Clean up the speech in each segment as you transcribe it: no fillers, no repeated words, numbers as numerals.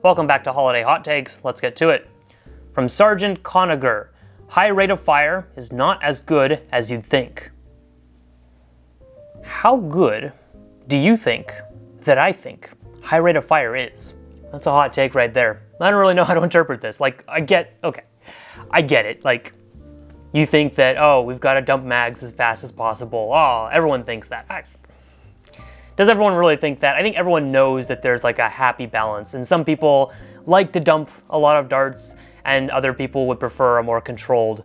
Welcome back to Holiday Hot Takes. Let's get to it. From Sergeant Conager, high rate of fire is not as good as you'd think. How good do you think that I think high rate of fire is? That's a hot take right there. I don't really know how to interpret this. I get it. You think that, oh, we've got to dump mags as fast as possible. Oh, everyone thinks that. Does everyone really think that? I think everyone knows that there's a happy balance, and some people like to dump a lot of darts, and other people would prefer a more controlled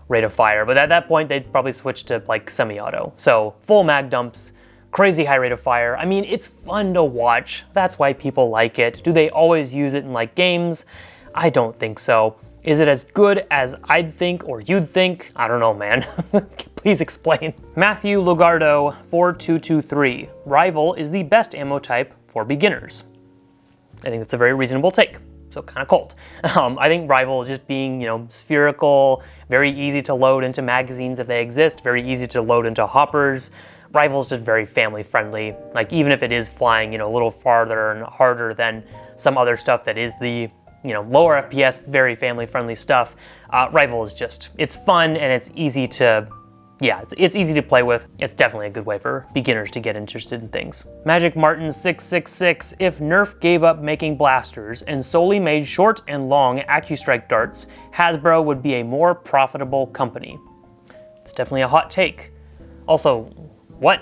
rate of fire. But at that point, they'd probably switch to semi-auto. So full mag dumps, crazy high rate of fire. I mean, it's fun to watch. That's why people like it. Do they always use it in games? I don't think so. Is it as good as I'd think or you'd think? I don't know, man. Please explain. Matthew Lugardo 4223. Rival is the best ammo type for beginners. I think that's a very reasonable take. So kind of cold. I think Rival just being, spherical, very easy to load into magazines if they exist, very easy to load into hoppers. Rival's just very family friendly. Even if it is flying, a little farther and harder than some other stuff that is the lower FPS, very family-friendly stuff. Rival is it's fun and it's easy to, it's easy to play with. It's definitely a good way for beginners to get interested in things. Magic Martin 666, if Nerf gave up making blasters and solely made short and long Accustrike darts, Hasbro would be a more profitable company. It's definitely a hot take. Also, what?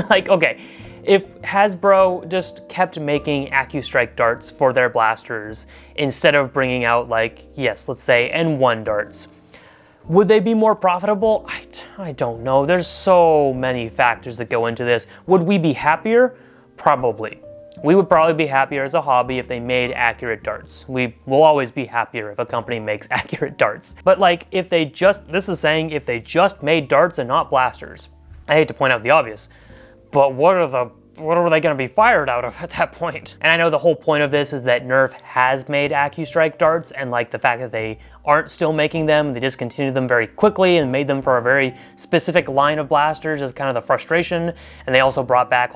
Okay. If Hasbro just kept making Accustrike darts for their blasters instead of bringing out let's say N1 darts, would they be more profitable? I don't know. There's so many factors that go into this. Would we be happier? Probably. We would probably be happier as a hobby if they made accurate darts. We will always be happier if a company makes accurate darts. But if they just made darts and not blasters. I hate to point out the obvious, but what are they going to be fired out of at that point? And I know the whole point of this is that Nerf has made Accustrike darts, and the fact that they aren't still making them, they discontinued them very quickly and made them for a very specific line of blasters is kind of the frustration. And they also brought back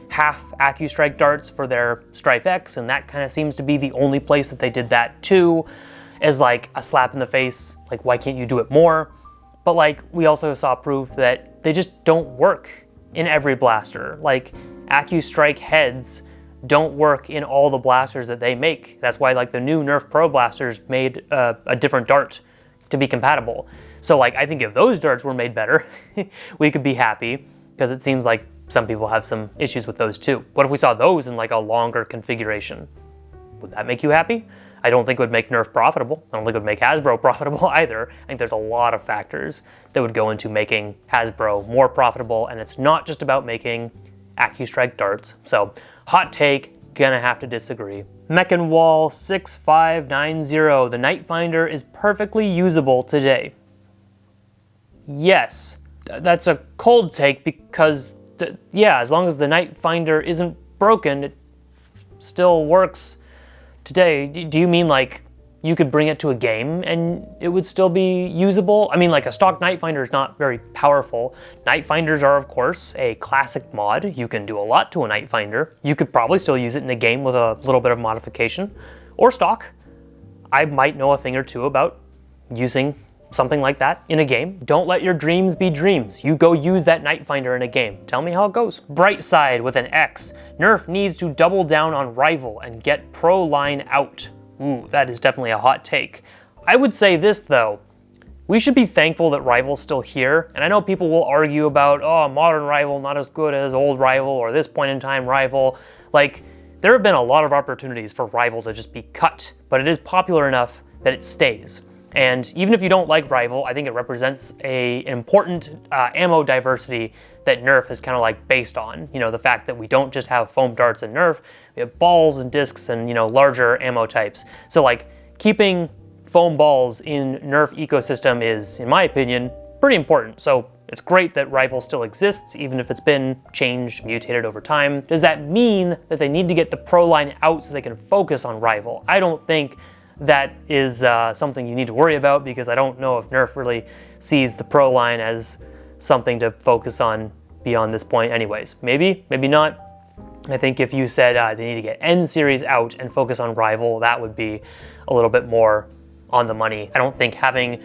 half Accustrike darts for their Strife X, and that kind of seems to be the only place that they did that too, as a slap in the face. Why can't you do it more? But we also saw proof that they just don't work in every blaster. Accustrike heads don't work in all the blasters that they make. That's why the new Nerf Pro blasters made a different dart to be compatible. So I think if those darts were made better, we could be happy, because it seems like some people have some issues with those too. What if we saw those in a longer configuration? Would that make you happy? I don't think it would make Nerf profitable. I don't think it would make Hasbro profitable either. I think there's a lot of factors that would go into making Hasbro more profitable, and it's not just about making Accustrike darts. So, hot take, gonna have to disagree. Mechanwall 6590, the Nite Finder is perfectly usable today. Yes, that's a cold take because, as long as the Nite Finder isn't broken, it still works today. Do you mean you could bring it to a game and it would still be usable? I mean, a stock Nite Finder is not very powerful. Nite Finders are, of course, a classic mod. You can do a lot to a Nite Finder. You could probably still use it in a game with a little bit of modification. Or stock. I might know a thing or two about using something like that in a game. Don't let your dreams be dreams. You go use that Nite Finder in a game. Tell me how it goes. Brightside with an X. Nerf needs to double down on Rival and get Pro line out. Ooh, that is definitely a hot take. I would say this though. We should be thankful that Rival's still here. And I know people will argue about, oh, modern Rival not as good as old Rival or this point in time Rival. There have been a lot of opportunities for Rival to just be cut, but it is popular enough that it stays. And even if you don't like Rival, I think it represents an important ammo diversity that Nerf is kind of based on. The fact that we don't just have foam darts and Nerf, we have balls and discs and, larger ammo types. So keeping foam balls in Nerf ecosystem is, in my opinion, pretty important. So it's great that Rival still exists, even if it's been changed, mutated over time. Does that mean that they need to get the Pro line out so they can focus on Rival? I don't think that is something you need to worry about, because I don't know if Nerf really sees the Pro line as something to focus on beyond this point anyways. Maybe, maybe not. I think if you said they need to get N series out and focus on rival, that would be a little bit more on the money. I don't think having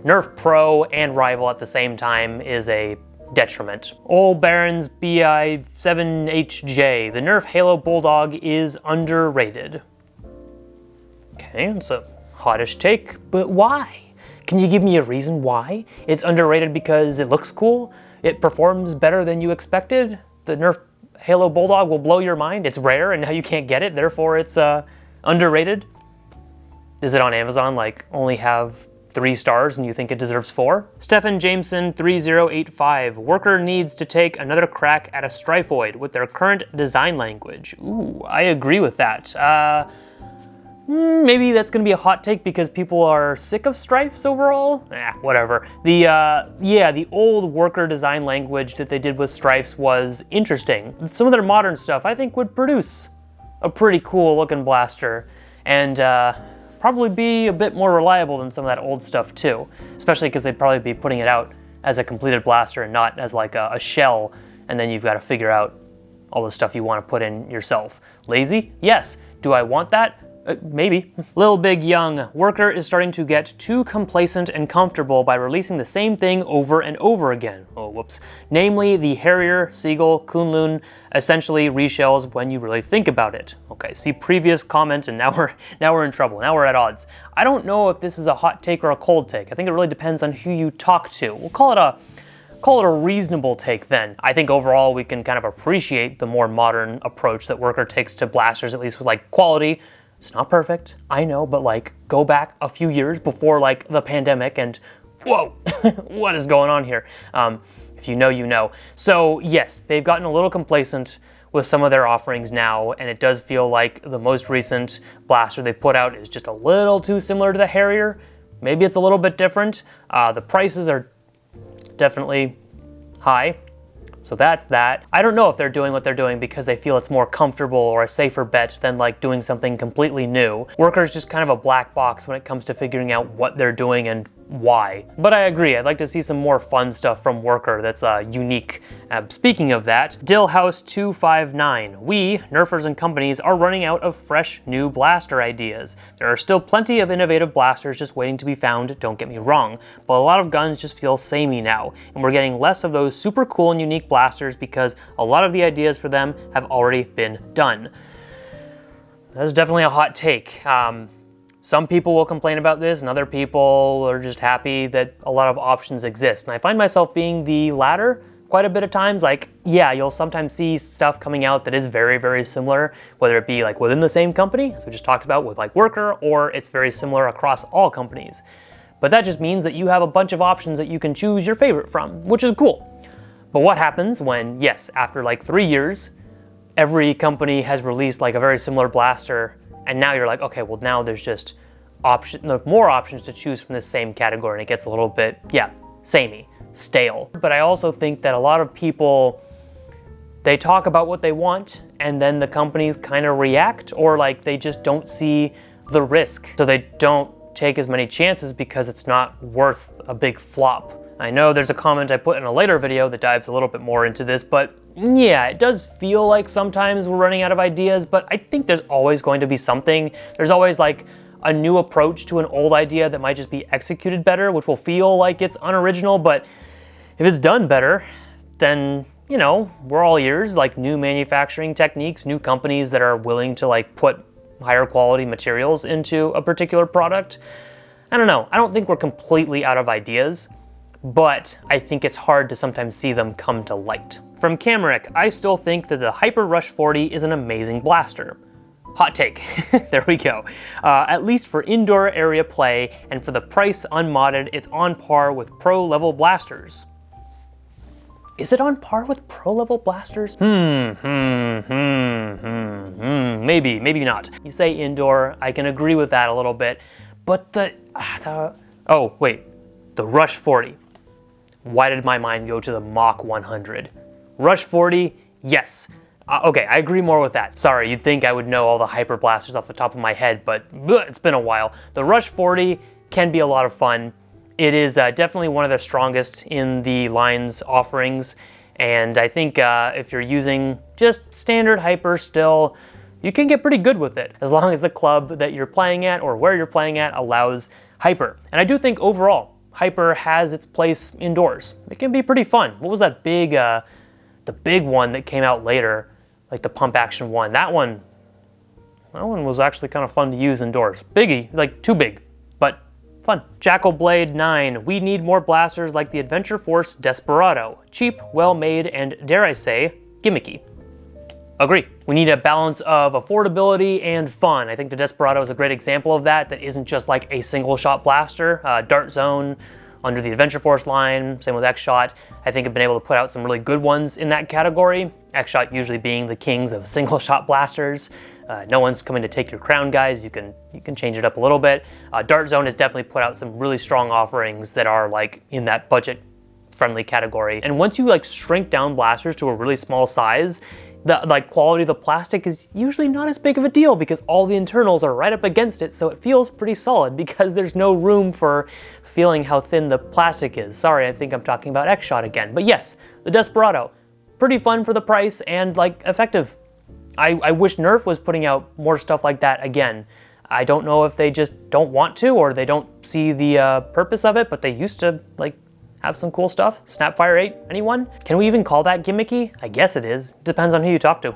Nerf Pro and rival at the same time is a detriment. Old Baron's BI7HJ, the Nerf Halo Bulldog is underrated. Okay, it's a hottish take, but why? Can you give me a reason why? It's underrated because it looks cool? It performs better than you expected? The Nerf Halo Bulldog will blow your mind? It's rare and now you can't get it, therefore it's underrated? Is it on Amazon, like only have 3 stars and you think it deserves 4? Stephen Jameson 3085. Worker needs to take another crack at a Strifeoid with their current design language. Ooh, I agree with that. Maybe that's gonna be a hot take because people are sick of strifes overall? Whatever. The old worker design language that they did with strifes was interesting. Some of their modern stuff I think would produce a pretty cool looking blaster and probably be a bit more reliable than some of that old stuff too. Especially because they'd probably be putting it out as a completed blaster and not as like a shell, and then you've got to figure out all the stuff you want to put in yourself. Lazy? Yes. Do I want that? Maybe. Lil Big Young. Worker is starting to get too complacent and comfortable by releasing the same thing over and over again. Oh, whoops. Namely, the Harrier, Seagull, Kunlun, essentially reshells when you really think about it. Okay, see previous comment and now we're in trouble. Now we're at odds. I don't know if this is a hot take or a cold take. I think it really depends on who you talk to. We'll call it a reasonable take then. I think overall we can kind of appreciate the more modern approach that Worker takes to blasters, at least with like quality. It's not perfect, I know, but like go back a few years before like the pandemic and whoa, what is going on here? If you know, you know. So yes, they've gotten a little complacent with some of their offerings now, and it does feel like the most recent blaster they've put out is just a little too similar to the Harrier. Maybe it's a little bit different. The prices are definitely high. So that's that. I don't know if they're doing what they're doing because they feel it's more comfortable or a safer bet than like doing something completely new. Worker's just kind of a black box when it comes to figuring out what they're doing and why. But I agree, I'd like to see some more fun stuff from Worker that's unique. Speaking of that, Dillhouse259. We, Nerfers and companies, are running out of fresh new blaster ideas. There are still plenty of innovative blasters just waiting to be found, don't get me wrong, but a lot of guns just feel samey now, and we're getting less of those super cool and unique blasters because a lot of the ideas for them have already been done. That's definitely a hot take. Some people will complain about this and other people are just happy that a lot of options exist. And I find myself being the latter quite a bit of times. Like, yeah, you'll sometimes see stuff coming out that is very, very similar, whether it be like within the same company, as we just talked about with like Worker, or it's very similar across all companies. But that just means that you have a bunch of options that you can choose your favorite from, which is cool. But what happens when, yes, after like 3 years, every company has released like a very similar blaster, and now you're like, okay, well now there's just more options to choose from this same category, and it gets a little bit, yeah, samey, stale. But I also think that a lot of people, they talk about what they want, and then the companies kind of react, or like they just don't see the risk. So they don't take as many chances because it's not worth a big flop. I know there's a comment I put in a later video that dives a little bit more into this, but yeah, it does feel like sometimes we're running out of ideas, but I think there's always going to be something. There's always like a new approach to an old idea that might just be executed better, which will feel like it's unoriginal, but if it's done better, then, you know, we're all ears, like new manufacturing techniques, new companies that are willing to like put higher quality materials into a particular product. I don't know, I don't think we're completely out of ideas, but I think it's hard to sometimes see them come to light. From Cameric, I still think that the Hyper Rush 40 is an amazing blaster. Hot take, there we go. At least for indoor area play, and for the price unmodded, it's on par with pro level blasters. Is it on par with pro level blasters? Maybe, maybe not. You say indoor, I can agree with that a little bit, but oh wait, the Rush 40. Why did my mind go to the Mach 100? Rush 40, yes. Okay, I agree more with that. Sorry, you'd think I would know all the hyper blasters off the top of my head, but it's been a while. The Rush 40 can be a lot of fun. It is definitely one of the strongest in the line's offerings, And I think if you're using just standard hyper still, you can get pretty good with it, as long as the club that you're playing at or where you're playing at allows hyper. And I do think overall, hyper has its place indoors. It can be pretty fun. What was that big, the big one that came out later, like the pump action one? That one was actually kind of fun to use indoors. Biggie, like too big, but fun. Jackal Blade 9, we need more blasters like the Adventure Force Desperado. Cheap, well-made, and dare I say, gimmicky. Agree. We need a balance of affordability and fun. I think the Desperado is a great example of that isn't just like a single shot blaster. Dart Zone under the Adventure Force line, same with X-Shot. I think I've been able to put out some really good ones in that category. X-Shot usually being the kings of single shot blasters. No one's coming to take your crown, guys. You can change it up a little bit. Dart Zone has definitely put out some really strong offerings that are like in that budget friendly category. And once you like shrink down blasters to a really small size, the like quality of the plastic is usually not as big of a deal because all the internals are right up against it, so it feels pretty solid because there's no room for feeling how thin the plastic is. Sorry, I think I'm talking about X-Shot again. But yes, the Desperado, pretty fun for the price and like effective. I wish Nerf was putting out more stuff like that again. I don't know if they just don't want to or they don't see the purpose of it, but they used to like have some cool stuff. Snapfire 8, anyone? Can we even call that gimmicky? I guess it is. Depends on who you talk to.